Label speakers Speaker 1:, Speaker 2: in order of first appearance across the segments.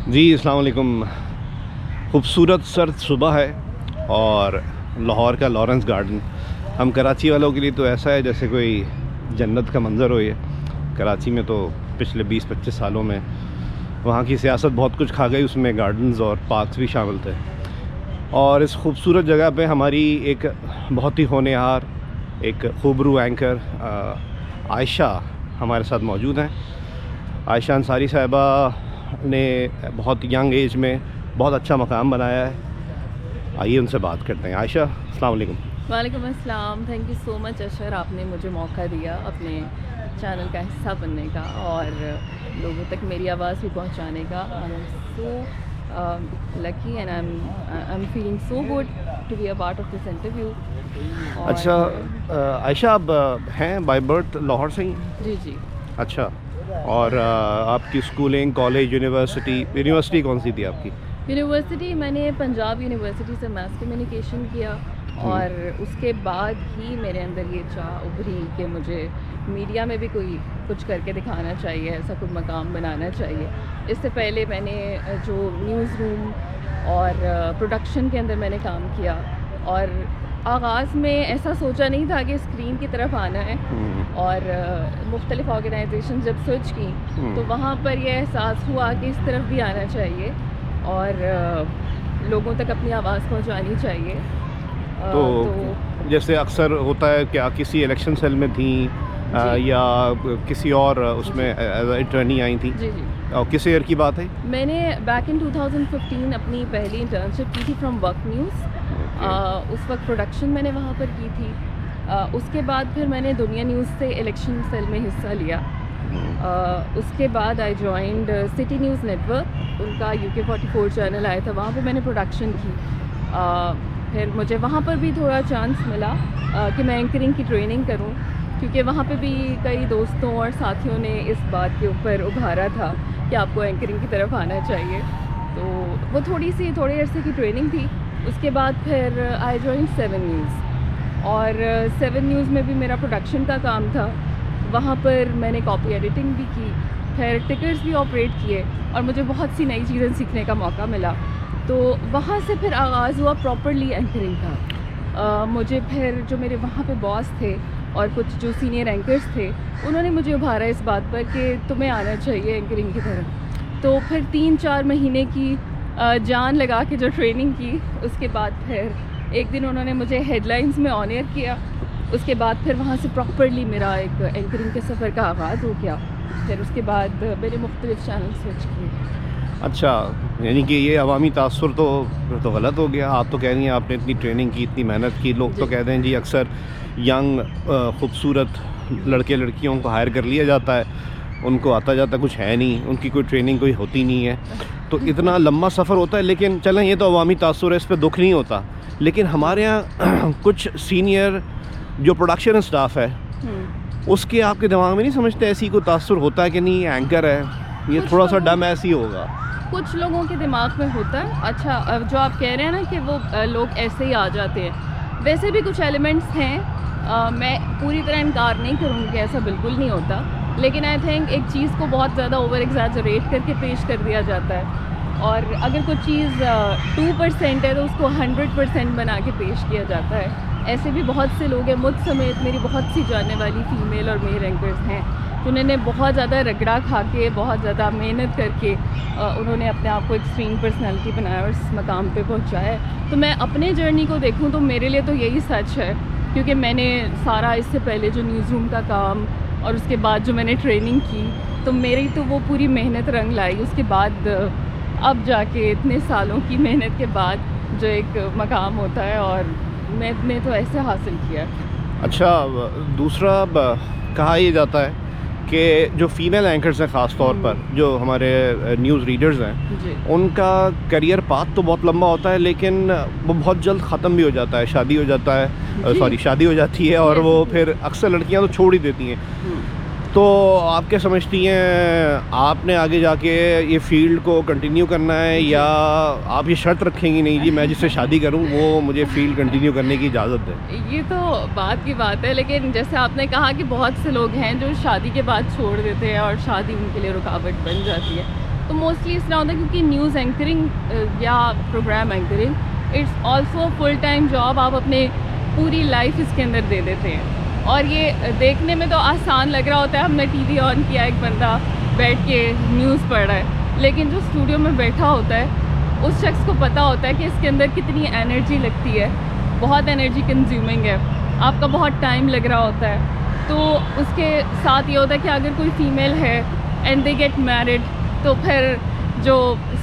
Speaker 1: जी अस्सलाम वालेकुम। खूबसूरत सर्द सुबह है और लाहौर का लॉरेंस गार्डन हम कराची वालों के लिए तो ऐसा है जैसे कोई जन्नत का मंज़र हो। ये कराची में तो पिछले 20-25 सालों में वहाँ की सियासत बहुत कुछ खा गई, उसमें गार्डन्स और पार्क्स भी शामिल थे। और इस खूबसूरत जगह पे हमारी एक बहुत ही होनहार एक खूबरू एंकर आयशा हमारे साथ मौजूद हैं। आयशा अंसारी साहिबा ने बहुत यंग एज में बहुत अच्छा मकाम बनाया है। आइए उनसे बात करते हैं। आयशा, अस्सलाम वालेकुम।
Speaker 2: वालेकुम अस्सलाम। थैंक यू सो मच अशर, आपने मुझे मौका दिया अपने चैनल का हिस्सा बनने का और लोगों तक मेरी आवाज़ भी पहुंचाने का। I am so lucky and I am feeling so good to be a part of this interview.
Speaker 1: अच्छा आयशा, आप हैं बाय बर्थ लाहौर से ही?
Speaker 2: जी जी।
Speaker 1: अच्छा, और आपकी स्कूलिंग, कॉलेज, यूनिवर्सिटी कौन सी थी आपकी?
Speaker 2: यूनिवर्सिटी मैंने पंजाब यूनिवर्सिटी से मास कम्युनिकेशन किया और उसके बाद ही मेरे अंदर ये चाह उभरी कि मुझे मीडिया में भी कोई कुछ करके दिखाना चाहिए, ऐसा कोई मकाम बनाना चाहिए। इससे पहले मैंने जो न्यूज़ रूम और प्रोडक्शन के अंदर मैंने काम किया और आगाज़ में ऐसा सोचा नहीं था कि स्क्रीन की तरफ आना है। और मुख्तलिफ़ ऑर्गेनाइजेशन जब स्विच की तो वहाँ पर यह एहसास हुआ कि इस तरफ भी आना चाहिए और लोगों तक अपनी आवाज़ पहुँचानी चाहिए।
Speaker 1: तो जैसे अक्सर होता है कि आप किसी इलेक्शन सेल में थी या किसी और उसमें अटर्नी आई थी?
Speaker 2: जी जी।
Speaker 1: और किस ईयर की बात है?
Speaker 2: मैंने बैक इन 2015 अपनी पहली इंटर्नशिप की थी फ्रॉम वर्क न्यूज़। उस वक्त प्रोडक्शन मैंने वहाँ पर की थी। उसके बाद फिर मैंने दुनिया न्यूज़ से इलेक्शन सेल में हिस्सा लिया। उसके बाद I joined city news network, उनका UK 44 चैनल आया था, वहाँ पे मैंने प्रोडक्शन की। फिर मुझे वहाँ पर भी थोड़ा चांस मिला कि मैं एंकरिंग की ट्रेनिंग करूँ, क्योंकि वहाँ पे भी कई दोस्तों और साथियों ने इस बात के ऊपर उभारा था कि आपको एंकरिंग की तरफ आना चाहिए। तो वो थोड़े अरसे की ट्रेनिंग थी। उसके बाद फिर आई जॉइंड 7 न्यूज़ और 7 न्यूज़ में भी मेरा प्रोडक्शन का काम था। वहाँ पर मैंने कॉपी एडिटिंग भी की, फिर टिकर्स भी ऑपरेट किए और मुझे बहुत सी नई चीज़ें सीखने का मौका मिला। तो वहाँ से फिर आगाज़ हुआ प्रॉपरली एंकरिंग का। मुझे फिर जो मेरे वहाँ पे बॉस थे और कुछ जो सीनियर एंकर्स थे, उन्होंने मुझे उभारा इस बात पर कि तुम्हें आना चाहिए एंकरिंग की तरफ। तो फिर 3-4 महीने की जान लगा के जो ट्रेनिंग की, उसके बाद फिर एक दिन उन्होंने मुझे हेडलाइंस में ऑन एयर किया। उसके बाद फिर वहाँ से प्रॉपरली मेरा एक एंकरिंग के सफ़र का आगाज़ हो गया। फिर उसके बाद मैंने मुख्तलिफ चैनल स्विच किए।
Speaker 1: अच्छा, यानी कि ये अवामी तासुर तो गलत हो गया। आप तो कह रही हैं आपने इतनी ट्रेनिंग की, इतनी मेहनत की। लोग तो कहते हैं जी अक्सर यंग खूबसूरत लड़के लड़कियों को हायर कर लिया जाता है, उनको आता जाता कुछ है नहीं, उनकी कोई ट्रेनिंग कोई होती नहीं है, तो इतना लंबा सफ़र होता है। लेकिन चलें, ये तो अवामी तासुर है, इस पर दुख नहीं होता। लेकिन हमारे यहाँ कुछ सीनियर जो प्रोडक्शन स्टाफ है, उसके आपके दिमाग में नहीं समझते ऐसी कोई तासुर होता है कि नहीं ये एंकर है, ये थोड़ा सा डम ऐसी होगा?
Speaker 2: कुछ लोगों के दिमाग में होता है। अच्छा, जो आप कह रहे हैं ना कि वो लोग ऐसे ही आ जाते हैं, वैसे भी कुछ एलिमेंट्स हैं। मैं पूरी तरह इनकार नहीं करूँगी कि ऐसा बिल्कुल नहीं होता, लेकिन आई थिंक एक चीज़ को बहुत ज़्यादा ओवर एग्जैजरेट करके पेश कर दिया जाता है और अगर कोई चीज़ 2% है तो उसको 100% बना के पेश किया जाता है। ऐसे भी बहुत से लोग हैं, मुझ समेत मेरी बहुत सी जानने वाली फ़ीमेल और मेल एंकर्स हैं, जिन्होंने बहुत ज़्यादा रगड़ा खा के, बहुत ज़्यादा मेहनत करके उन्होंने अपने आप को एक्सट्रीम पर्सनैलिटी बनाया और इस मकाम पे पहुंचाया है। तो मैं अपने जर्नी को देखूं तो मेरे लिए तो यही सच है, क्योंकि मैंने सारा इससे पहले जो न्यूज़ रूम का काम और उसके बाद जो मैंने ट्रेनिंग की, तो मेरी तो वो पूरी मेहनत रंग लाई। उसके बाद अब जाके इतने सालों की मेहनत के बाद जो एक मकाम होता है, और मैंने तो ऐसे हासिल किया।
Speaker 1: अच्छा, दूसरा कहा यह जाता है कि जो फीमेल एंकर्स हैं, ख़ास तौर पर जो हमारे न्यूज़ रीडर्स हैं, उनका करियर पाथ तो बहुत लंबा होता है, लेकिन वो बहुत जल्द ख़त्म भी हो जाता है। शादी हो जाता है, शादी हो जाती है और वो फिर अक्सर लड़कियां तो छोड़ ही देती हैं। तो आप क्या समझती हैं, आपने आगे जाके ये फ़ील्ड को कंटिन्यू करना है या आप ये शर्त रखेंगी नहीं जी मैं जिससे शादी करूं वो मुझे फ़ील्ड कंटिन्यू करने की इजाज़त दे?
Speaker 2: ये तो बात की बात है, लेकिन जैसे आपने कहा कि बहुत से लोग हैं जो शादी के बाद छोड़ देते हैं और शादी उनके लिए रुकावट बन जाती है। तो मोस्टली इसलिए होता है क्योंकि न्यूज़ एंकरिंग या program anchoring it's also full time job. आप अपने पूरी लाइफ इसके अंदर दे देते हैं और ये देखने में तो आसान लग रहा होता है, हमने टीवी ऑन किया, एक बंदा बैठ के न्यूज़ पढ़ रहा है, लेकिन जो स्टूडियो में बैठा होता है उस शख्स को पता होता है कि इसके अंदर कितनी एनर्जी लगती है, बहुत एनर्जी कंज्यूमिंग है, आपका बहुत टाइम लग रहा होता है। तो उसके साथ ये होता है कि अगर कोई फ़ीमेल है एंड दे गेट मैरिड तो फिर जो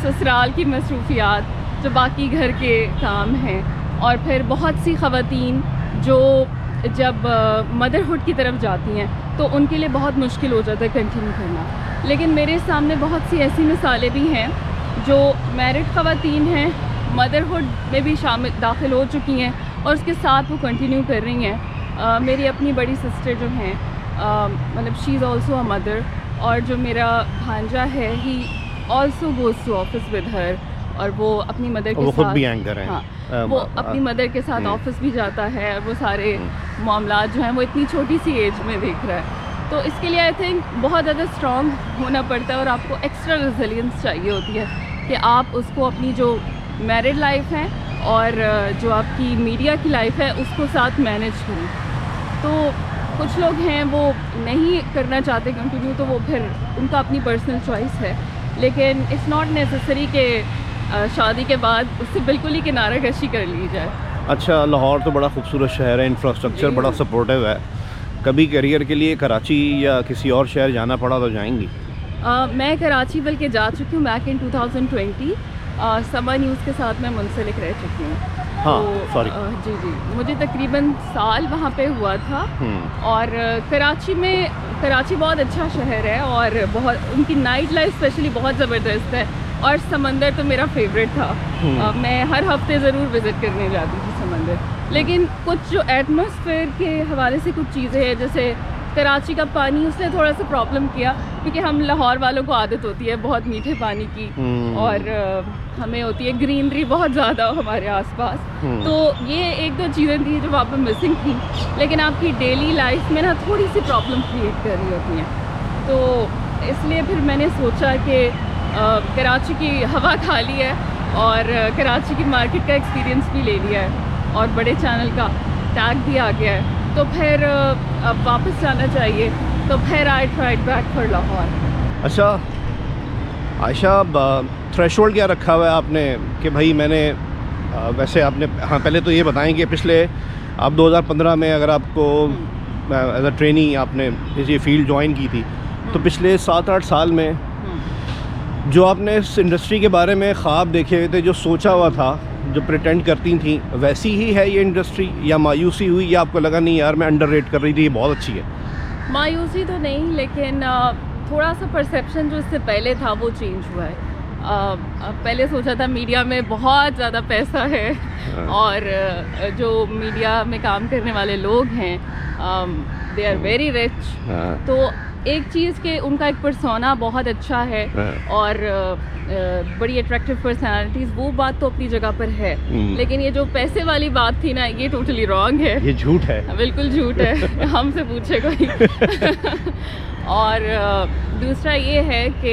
Speaker 2: ससुराल की मसरूफियात, जो बाकी घर के काम हैं, और फिर बहुत सी ख़वातीन जो जब मदरहुड की तरफ जाती हैं तो उनके लिए बहुत मुश्किल हो जाता है कंटिन्यू करना। लेकिन मेरे सामने बहुत सी ऐसी मिसालें भी हैं जो मैरिड ख़वातीन हैं, मदरहुड में भी दाखिल हो चुकी हैं और उसके साथ वो कंटिन्यू कर रही हैं। मेरी अपनी बड़ी सिस्टर जो हैं, मतलब she is also a mother, और जो मेरा भांजा है he also goes to office with her, और वो अपनी मदर के
Speaker 1: वो खुद
Speaker 2: साथ
Speaker 1: भी एंकर हैं।
Speaker 2: हाँ, वो अपनी मदर के साथ ऑफिस भी जाता है, और वो सारे मामलात जो हैं वो इतनी छोटी सी एज में देख रहा है। तो इसके लिए आई थिंक बहुत ज़्यादा स्ट्रॉन्ग होना पड़ता है और आपको एक्स्ट्रा रेजिलियंस चाहिए होती है कि आप उसको अपनी जो मैरिड लाइफ है और जो आपकी मीडिया की लाइफ है उसको साथ मैनेज करें। तो कुछ लोग हैं वो नहीं करना चाहते कंटिन्यू, तो वो फिर उनका अपनी पर्सनल चॉइस है, लेकिन इट्स नॉट नेसेसरी कि शादी के बाद उससे बिल्कुल ही किनारा कशी कर ली जाए।
Speaker 1: अच्छा, लाहौर तो बड़ा खूबसूरत शहर है, इंफ्रास्ट्रक्चर बड़ा सपोर्टिव है। कभी करियर के लिए कराची या किसी और शहर जाना पड़ा तो जाएंगी?
Speaker 2: मैं कराची बल्कि जा चुकी हूँ बैक इन 2020। समर न्यूज़ के साथ मैं मुंसलिक रह चुकी हूँ।
Speaker 1: हाँ,
Speaker 2: तो
Speaker 1: सॉरी।
Speaker 2: जी जी, मुझे तकरीबन साल वहाँ पे हुआ था। और कराची बहुत अच्छा शहर है और बहुत उनकी नाइट लाइफ स्पेशली बहुत ज़बरदस्त है, और समंदर तो मेरा फेवरेट था। मैं हर हफ्ते ज़रूर विज़िट करने जाती थी समंदर। लेकिन कुछ जो एटमॉस्फेयर के हवाले से कुछ चीज़ें हैं, जैसे कराची का पानी, उसने थोड़ा सा प्रॉब्लम किया, क्योंकि हम लाहौर वालों को आदत होती है बहुत मीठे पानी की, और हमें होती है ग्रीनरी बहुत ज़्यादा हमारे आसपास। तो ये एक दो चीज़ें थी जो वहाँ पर मिसिंग थी, लेकिन आपकी डेली लाइफ में ना थोड़ी सी प्रॉब्लम क्रिएट कर रही होती हैं। तो इसलिए फिर मैंने सोचा कि कराची की हवा खा ली है और कराची की मार्केट का एक्सपीरियंस भी ले लिया है, और बड़े चैनल का टैग भी आ गया है, तो फिर अब वापस जाना चाहिए। तो फिर I tried back for Lahore.
Speaker 1: अच्छा आयशा, थ्रेशोल्ड क्या रखा हुआ है आपने कि भाई मैंने वैसे आपने, हाँ पहले तो ये बताएं कि पिछले आप 2015 में अगर आपको एज अ ट्रेनी आपने ये फील्ड ज्वाइन की थी, तो पिछले 7-8 साल में जो आपने इस इंडस्ट्री के बारे में ख्वाब देखे हुए थे, जो सोचा हुआ था, जो प्रिटेंड करती थी, वैसी ही है ये इंडस्ट्री, या मायूसी हुई, या आपको लगा नहीं यार मैं अंडररेट कर रही थी, ये बहुत अच्छी है?
Speaker 2: मायूसी तो नहीं, लेकिन थोड़ा सा परसेप्शन जो इससे पहले था वो चेंज हुआ है। पहले सोचा था मीडिया में बहुत ज़्यादा पैसा है, और जो मीडिया में काम करने वाले लोग हैं दे आर वेरी रिच। तो एक चीज़ के उनका एक पर्सोना बहुत अच्छा है और बड़ी अट्रैक्टिव पर्सनालिटीज़, वो बात तो अपनी जगह पर है, लेकिन ये जो पैसे वाली बात थी ना, ये टोटली रॉन्ग है,
Speaker 1: ये झूठ है,
Speaker 2: बिल्कुल झूठ है। हमसे पूछे कोई। और दूसरा ये है कि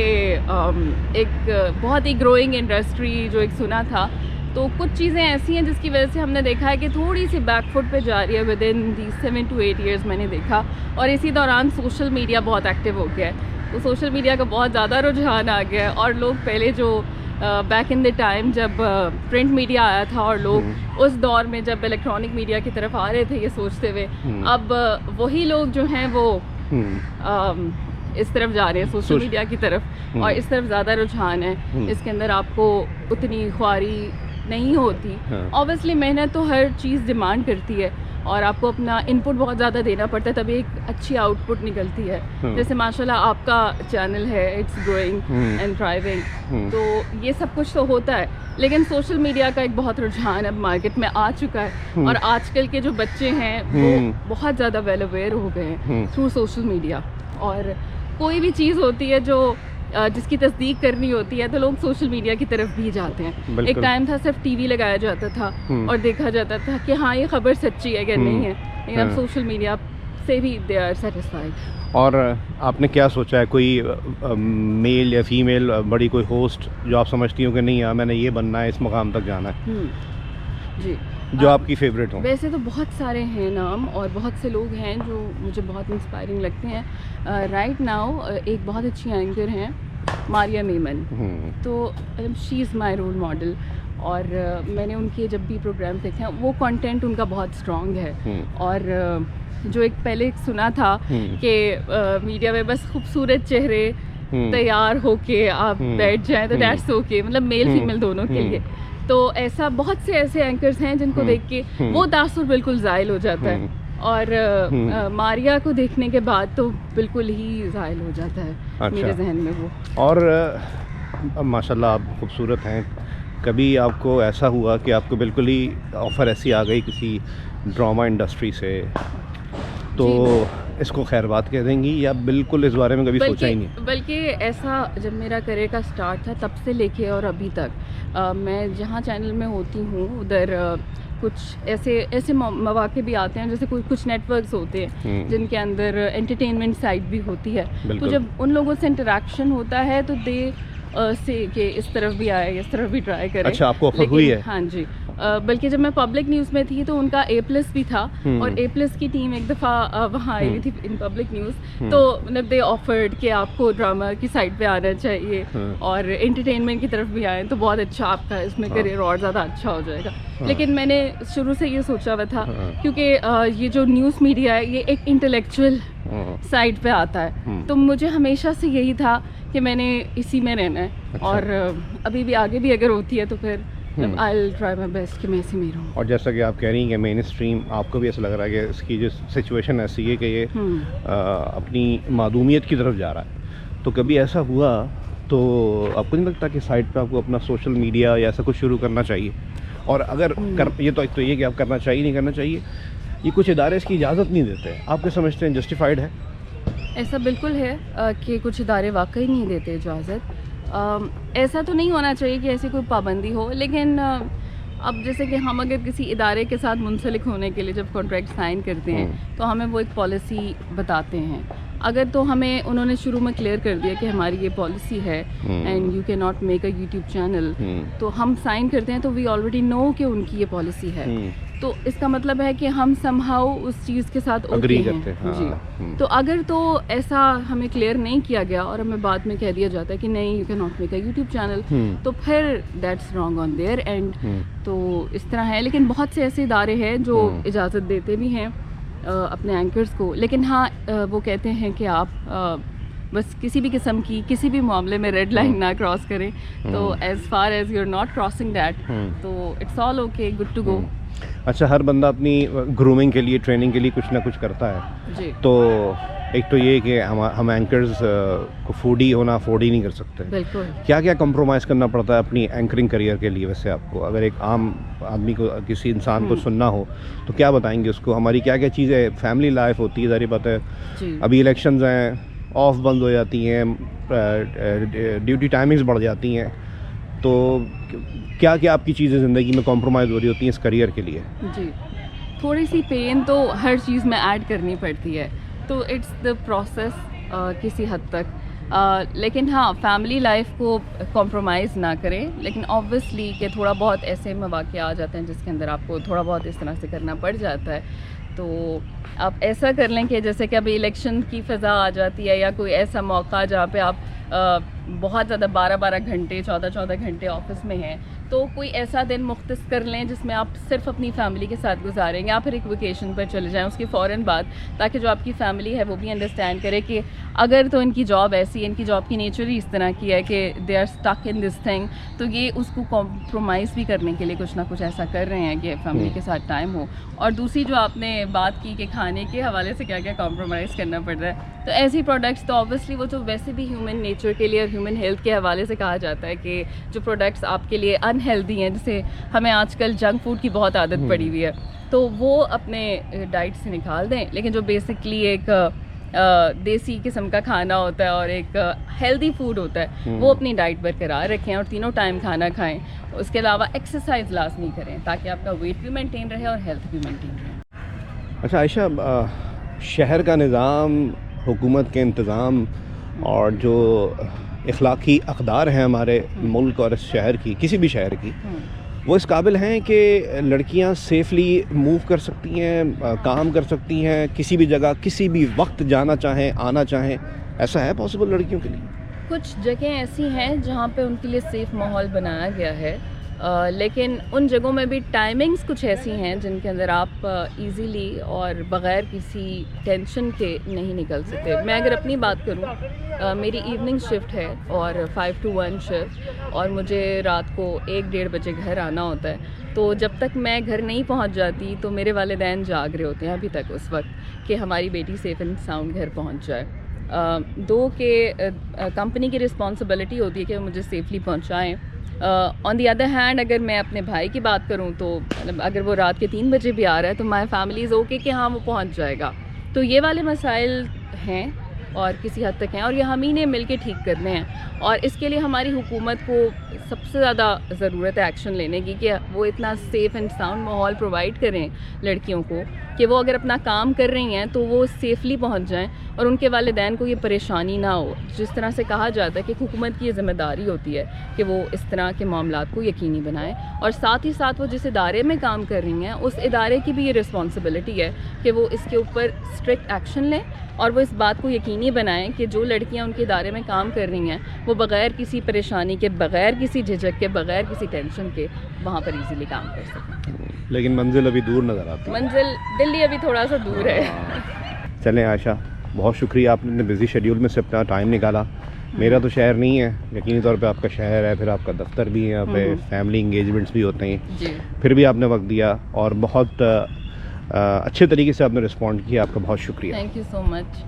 Speaker 2: एक बहुत ही ग्रोइंग इंडस्ट्री जो एक सुना था, तो कुछ चीज़ें ऐसी हैं जिसकी वजह से हमने देखा है कि थोड़ी सी बैकफुट पे जा रही है with in the 7 to 8 years मैंने देखा। और इसी दौरान सोशल मीडिया बहुत एक्टिव हो गया है, तो सोशल मीडिया का बहुत ज़्यादा रुझान आ गया है। और लोग पहले जो बैक इन द टाइम जब प्रिंट मीडिया आया था, और लोग उस दौर में जब इलेक्ट्रॉनिक मीडिया की तरफ आ रहे थे ये सोचते हुए, अब वही लोग जो हैं वो इस तरफ जा रहे हैं, सोशल मीडिया की तरफ, और इस तरफ ज़्यादा रुझान है। इसके अंदर आपको उतनी ख्वारी नहीं होती। ऑब्वियसली मेहनत तो हर चीज़ डिमांड करती है, और आपको अपना इनपुट बहुत ज़्यादा देना पड़ता है, तभी एक अच्छी आउटपुट निकलती है। जैसे माशाल्लाह आपका चैनल है, इट्स ग्रोइंग एंड थ्राइविंग, तो ये सब कुछ तो होता है। लेकिन सोशल मीडिया का एक बहुत रुझान अब मार्केट में आ चुका है, और आजकल के जो बच्चे हैं वो बहुत ज़्यादा वेल अवेयर हो गए हैं थ्रू सोशल मीडिया। और कोई भी चीज़ होती है जो जिसकी तस्दीक करनी होती है, तो लोग सोशल मीडिया की तरफ भी जाते हैं। एक टाइम था सिर्फ टीवी लगाया जाता था और देखा जाता था कि हाँ ये खबर सच्ची है कि नहीं है, लेकिन अब सोशल मीडिया उससे भी दे आर सेटिस्फाइड।
Speaker 1: और आपने क्या सोचा है, कोई मेल या फीमेल बड़ी कोई होस्ट जो आप समझती हो कि नहीं यार मैंने ये बनना है, इस मुकाम तक जाना है,
Speaker 2: जी,
Speaker 1: जो आपकी फेवरेट हो?
Speaker 2: वैसे तो बहुत सारे हैं नाम और बहुत से लोग हैं जो मुझे बहुत इंस्पायरिंग लगते हैं। राइट नाउ एक बहुत अच्छी एंकर हैं मारिया मेमन, तो she is my role model. और मैंने उनके जब भी प्रोग्राम देखे हैं वो कंटेंट उनका बहुत स्ट्रॉन्ग है। और जो एक पहले सुना था कि मीडिया में बस खूबसूरत चेहरे तैयार होके आप बैठ जाएं तो दैट्स ओके, मतलब मेल फीमेल दोनों के लिए। तो ऐसा बहुत से ऐसे एंकर्स हैं जिनको देख के वो तासुर बिल्कुल ज़ायल हो जाता है। और मारिया को देखने के बाद तो बिल्कुल ही ज़ायल हो जाता है। अच्छा। मेरे जहन में वो। और
Speaker 1: माशाल्लाह आप खूबसूरत हैं। कभी आपको ऐसा हुआ कि आपको बिल्कुल ही ऑफ़र ऐसी आ गई किसी ड्रामा इंडस्ट्री से, तो इसको खैर बात कह देंगी या बिल्कुल इस बारे में कभी सोचा ही नहीं?
Speaker 2: बल्कि ऐसा जब मेरा करियर का स्टार्ट था तब से लेके और अभी तक मैं जहाँ चैनल में होती हूँ उधर कुछ ऐसे मौके भी आते हैं, जैसे कुछ नेटवर्क्स होते हैं जिनके अंदर एंटरटेनमेंट साइड भी होती है। तो जब उन लोगों से इंटरेक्शन होता है तो दे से कि इस तरफ भी आए, इस तरफ भी ट्राई करें।
Speaker 1: अच्छा, आपको ऑफर हुई है?
Speaker 2: हाँ जी। बल्कि जब मैं पब्लिक न्यूज़ में थी तो उनका A+ भी था और A+ की टीम एक दफ़ा वहाँ आई हुई थी इन पब्लिक न्यूज़। तो मतलब दे ऑफर्ड कि आपको ड्रामा की साइड पे आना चाहिए और एंटरटेनमेंट की तरफ भी आए तो बहुत अच्छा आपका इसमें करियर और ज़्यादा अच्छा हो जाएगा। लेकिन मैंने शुरू से ये सोचा हुआ था क्योंकि ये जो न्यूज़ मीडिया है ये एक इंटेलेक्चुअल साइड पे आता है, तो मुझे हमेशा से यही था कि मैंने इसी में रहना है। अच्छा। और अभी भी आगे भी अगर होती है तो फिर I will try my best कि मैं इसी में रहूँ।
Speaker 1: और जैसा कि आप कह रही हैं कि मेन स्ट्रीम, आपको भी ऐसा लग रहा है कि इसकी जो सिचुएशन ऐसी है कि ये अपनी मादूमियत की तरफ जा रहा है, तो कभी ऐसा हुआ तो आपको नहीं लगता कि साइड पे आपको अपना सोशल मीडिया या ऐसा कुछ शुरू करना चाहिए? और अगर ये तो ये कि आप करना चाहिए नहीं करना चाहिए, ये कुछ इदारे इसकी इजाज़त नहीं देते, आप क्या समझते हैं, जस्टिफाइड है?
Speaker 2: ऐसा बिल्कुल है कि कुछ इदारे वाकई नहीं देते इजाज़त। ऐसा तो नहीं होना चाहिए कि ऐसी कोई पाबंदी हो, लेकिन अब जैसे कि हम अगर किसी इदारे के साथ मुंसलिक होने के लिए जब कॉन्ट्रैक्ट साइन करते हैं तो हमें वो एक पॉलिसी बताते हैं। अगर तो हमें उन्होंने शुरू में क्लियर कर दिया कि हमारी ये पॉलिसी है and you can not make a YouTube channel, तो हम साइन करते हैं तो वी ऑलरेडी नो कि उनकी ये पॉलिसी है। तो इसका मतलब है कि हम समहाउ उस चीज़ के साथ ओके हैं। हाँ। जी। तो अगर तो ऐसा हमें क्लियर नहीं किया गया और हमें बाद में कह दिया जाता है कि नहीं you can not make a YouTube channel, तो फिर that's wrong on their and. तो इस तरह है, लेकिन बहुत से ऐसे इदारे हैं जो इजाज़त देते भी हैं अपने एंकर्स को, लेकिन हाँ वो कहते हैं कि आप बस किसी भी किस्म की किसी भी मामले में रेड लाइन ना क्रॉस करें। तो as far as you are not crossing that तो it's all okay, good to go.
Speaker 1: अच्छा, हर बंदा अपनी ग्रूमिंग के लिए, ट्रेनिंग के लिए कुछ ना कुछ करता है जी। तो एक तो ये कि हम एंकर्स को फूडी होना अफोर्ड ही नहीं कर सकते।
Speaker 2: बिल्कुल।
Speaker 1: क्या क्या कंप्रोमाइज़ करना पड़ता है अपनी एंकरिंग करियर के लिए? वैसे आपको अगर एक आम आदमी को, किसी इंसान को सुनना हो तो क्या बताएंगे उसको? हमारी क्या क्या चीज़ें, फैमिली लाइफ होती है, ज़ाहिर बात है अभी इलेक्शंस हैं, ऑफ बंद हो जाती हैं, ड्यूटी टाइमिंग्स बढ़ जाती हैं, तो क्या क्या आपकी चीज़ें ज़िंदगी में कॉम्प्रोमाइज़ हो रही होती हैं इस करियर के लिए? जी,
Speaker 2: थोड़ी सी पेन तो हर चीज़ में ऐड करनी पड़ती है, तो इट्स द प्रोसेस किसी हद तक। लेकिन हाँ, फैमिली लाइफ को कॉम्प्रोमाइज़ ना करें, लेकिन ऑब्वियसली कि थोड़ा बहुत ऐसे मौके आ जाते हैं जिसके अंदर आपको थोड़ा बहुत इस तरह से करना पड़ जाता है। तो आप ऐसा कर लें कि जैसे कि अभी इलेक्शन की फ़ज़ा आ जाती है या कोई ऐसा मौका जहाँ पे आप बहुत ज़्यादा 12-12 घंटे 14-14 घंटे ऑफिस में हैं, तो कोई ऐसा दिन मुख्तस कर लें जिसमें आप सिर्फ अपनी फैमिली के साथ गुजारें या फिर एक वेकेशन पर चले जाएं उसके फ़ौरन बाद, ताकि जो आपकी फ़ैमिली है वो भी अंडरस्टैंड करे कि अगर तो इनकी जॉब ऐसी है, इनकी जॉब की नेचर ही इस तरह की है कि they are stuck in this thing, तो ये उसको कॉम्प्रोमाइज़ भी करने के लिए कुछ ना कुछ ऐसा कर रहे हैं कि फैमिली के साथ टाइम हो। और दूसरी जो आपने बात की कि खाने के हवाले से क्या क्या कॉम्प्रोमाइज़ करना पड़ रहा है, तो ऐसी प्रोडक्ट्स तो ऑब्वियसली वो तो वैसे भी ह्यूमन नेचर के लिए और ह्यूमन हेल्थ के हवाले से कहा जाता है कि जो प्रोडक्ट्स आपके लिए अनहेल्दी हैं, जैसे हमें आजकल जंक फूड की बहुत आदत पड़ी हुई है, तो वो अपने डाइट से निकाल दें। लेकिन जो बेसिकली एक देसी किस्म का खाना होता है और एक हेल्दी फूड होता है, वो अपनी डाइट बरकरार रखें और तीनों टाइम खाना खाएं। उसके अलावा एक्सरसाइज लाजमी करें ताकि आपका वेट भी मेंटेन रहे और हेल्थ भी मेंटेन रहे।
Speaker 1: अच्छा आयशा, शहर का निज़ाम, हुकूमत के इंतज़ाम और जो इखलाकी अक़दार हैं हमारे मुल्क और इस शहर की, किसी भी शहर की, वो इस काबिल हैं कि लड़कियां सेफली मूव कर सकती हैं, काम कर सकती हैं, किसी भी जगह किसी भी वक्त जाना चाहें, आना चाहें? ऐसा है पॉसिबल लड़कियों के लिए?
Speaker 2: कुछ जगह ऐसी हैं जहाँ पे उनके लिए सेफ़ माहौल बनाया गया है, लेकिन उन जगहों में भी टाइमिंग्स कुछ ऐसी हैं जिनके अंदर आप इजीली और बग़ैर किसी टेंशन के नहीं निकल सकते। मैं अगर अपनी बात करूँ, मेरी इवनिंग शिफ्ट है और 5 to 1 शिफ्ट, और मुझे रात को 1-1:30 बजे घर आना होता है। तो जब तक मैं घर नहीं पहुंच जाती तो मेरे वालिदैन जाग रहे होते हैं अभी तक उस वक्त कि हमारी बेटी सेफ़ एंड साउंड घर पहुंच जाए। कंपनी की रिस्पॉन्सिबिलिटी होती है कि वो मुझे सेफली पहुंचाएं। ऑन दी अदर हैंड, अगर मैं अपने भाई की बात करूं तो मतलब अगर वो रात के 3 बजे भी आ रहा है तो माई फैमिली इज़ ओके कि हाँ वो पहुंच जाएगा। तो ये वाले मसाइल हैं और किसी हद तक हैं, और ये हम ही ने मिल के ठीक करने हैं। और इसके लिए हमारी हुकूमत को सबसे ज़्यादा ज़रूरत है एक्शन लेने की कि वो इतना सेफ़ एंड साउंड माहौल प्रोवाइड करें लड़कियों को कि वो अगर अपना काम कर रही हैं तो वो सेफ़ली पहुंच जाएं और उनके वालिदैन को ये परेशानी ना हो। जिस तरह से कहा जाता है कि हुकूमत की ये ज़िम्मेदारी होती है कि वो इस तरह के मामलात को यकीनी बनाएं, और साथ ही साथ वो जिस इदारे में काम कर रही हैं उस इदारे की भी ये रिस्पॉन्सिबिलिटी है कि वो इसके ऊपर स्ट्रिक्ट एक्शन लें और वो इस बात को यकीनी बनाएं कि जो लड़कियां उनके इदारे में काम कर रही हैं वो बग़ैर किसी परेशानी के, बग़ैर किसी झिझक के, बग़ैर किसी टेंशन के वहाँ पर इजीली काम कर सकें।
Speaker 1: लेकिन मंजिल अभी दूर नज़र आती है।
Speaker 2: मंजिल दिल्ली अभी थोड़ा सा दूर है।
Speaker 1: चलें आयशा, बहुत शुक्रिया, आपने अपने बिज़ी शेड्यूल में से अपना टाइम निकाला। मेरा तो शहर नहीं है, यकीनी तौर पे आपका शहर है, फिर आपका दफ्तर भी है, यहाँ पे फैमिली इंगेजमेंट्स भी होते हैं
Speaker 2: जी।
Speaker 1: फिर भी आपने वक्त दिया और बहुत अच्छे तरीके से आपने रिस्पॉन्ड किया। आपका बहुत शुक्रिया।
Speaker 2: Thank you so much.